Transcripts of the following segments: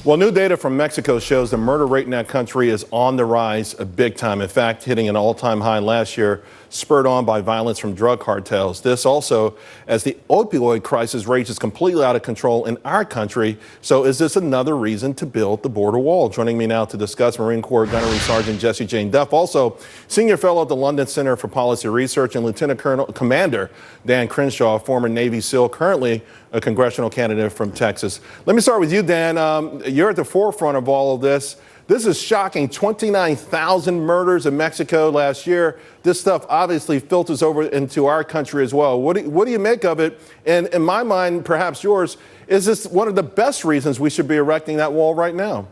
Well, new data from Mexico shows the murder rate in that country is on the rise big time. In fact, hitting an all-time high last year, spurred on by violence from drug cartels. This also as the opioid crisis rages completely out of control in our country. So is this another reason to build the border wall? Joining me now to discuss, Marine Corps Gunnery Sergeant Jessie Jane Duff, also Senior Fellow at the London Center for Policy Research, and Lieutenant Colonel Commander Dan Crenshaw, former Navy SEAL, currently a congressional candidate from Texas. Let me start with you, Dan. You're at the forefront of all of this. This is shocking. 29,000 murders in Mexico last year. This stuff obviously filters over into our country as well. What do you make of it? And in my mind, perhaps yours, is this one of the best reasons we should be erecting that wall right now?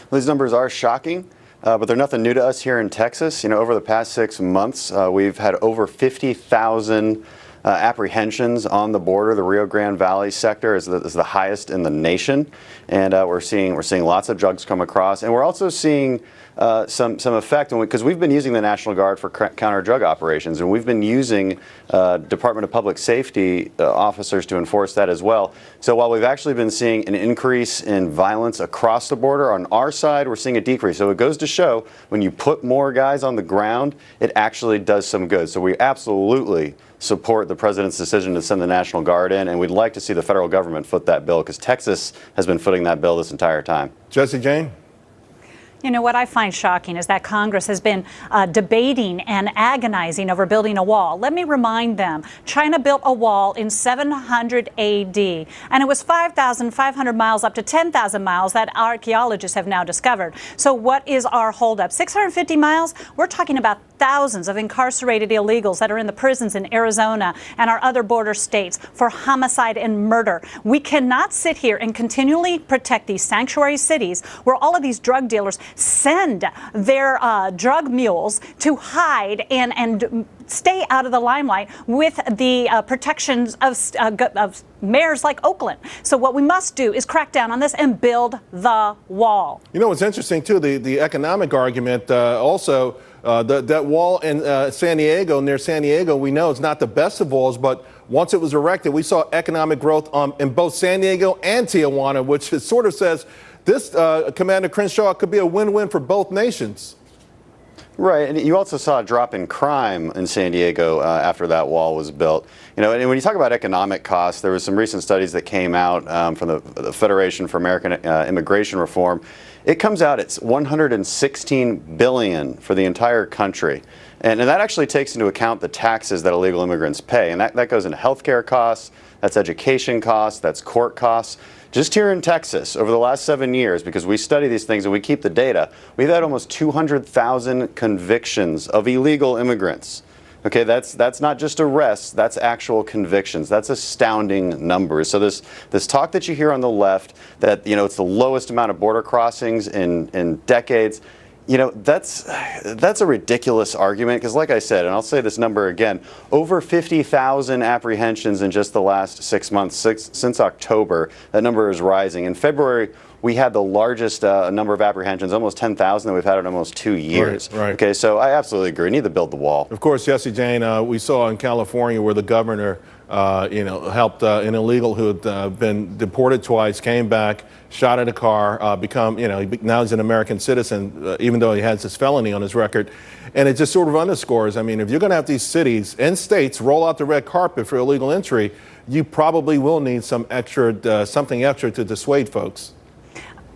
Well, these numbers are shocking, but they're nothing new to us here in Texas. You know, over the past 6 months, we've had over 50,000 apprehensions on the border. The Rio Grande Valley sector is the highest in the nation, and we're seeing lots of drugs come across, and we're also seeing some effect because we've been using the National Guard for counter drug operations, and we've been using Department of Public Safety officers to enforce that as well. So while we've actually been seeing an increase in violence across the border, on our side we're seeing a decrease. So it goes to show when you put more guys on the ground, it actually does some good. So we absolutely support the president's decision to send the National Guard in, and we'd like to see the federal government foot that bill because Texas has been footing that bill this entire time. Jessie Jane? You know, what I find shocking is that Congress has been debating and agonizing over building a wall. Let me remind them, China built a wall in 700 AD, and it was 5,500 miles up to 10,000 miles that archaeologists have now discovered. So what is our holdup? 650 miles? We're talking about thousands of incarcerated illegals that are in the prisons in Arizona and our other border states for homicide and murder. We cannot sit here and continually protect these sanctuary cities where all of these drug dealers send their drug mules to hide and stay out of the limelight with the protections of mayors like Oakland. So what we must do is crack down on this and build the wall. You know what's interesting too, the economic argument also. That wall in San Diego, near San Diego, we know it's not the best of walls, but once it was erected, we saw economic growth in both San Diego and Tijuana, which sort of says this, Commander Crenshaw, could be a win-win for both nations. Right, and you also saw a drop in crime in San Diego after that wall was built. You know, and when you talk about economic costs, there was some recent studies that came out from the Federation for American Immigration Reform. It comes out it's $116 billion for the entire country. And that actually takes into account the taxes that illegal immigrants pay. And that goes into healthcare costs, that's education costs, that's court costs. Just here in Texas, over the last 7 years, because we study these things and we keep the data, we've had almost 200,000 convictions of illegal immigrants. Okay, that's not just arrests, that's actual convictions. That's astounding numbers. So this talk that you hear on the left that, you know, it's the lowest amount of border crossings in decades, you know, that's a ridiculous argument because, like I said, and I'll say this number again, over 50,000 apprehensions in just the last 6 months, since October. That number is rising. In February, we had the largest number of apprehensions, almost 10,000 that we've had in almost 2 years. Right. Okay, so I absolutely agree. We need to build the wall. Of course, Jessie Jane, we saw in California where the governor helped an illegal who had been deported twice, came back, shot at a car, now he's an American citizen, even though he has this felony on his record. And it just sort of underscores, I mean, if you're going to have these cities and states roll out the red carpet for illegal entry, you probably will need some extra, something extra to dissuade folks.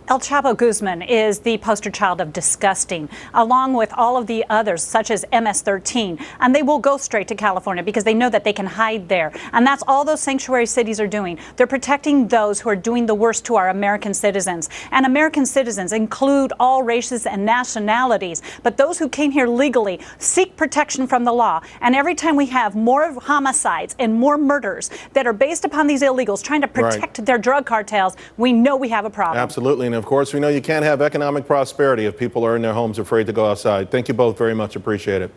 El Chapo Guzman is the poster child of disgusting, along with all of the others, such as MS-13. And they will go straight to California because they know that they can hide there. And that's all those sanctuary cities are doing. They're protecting those who are doing the worst to our American citizens. And American citizens include all races and nationalities. But those who came here legally seek protection from the law. And every time we have more homicides and more murders that are based upon these illegals trying to protect their drug cartels, we know we have a problem. Absolutely. And of course, we know you can't have economic prosperity if people are in their homes afraid to go outside. Thank you both very much. Appreciate it.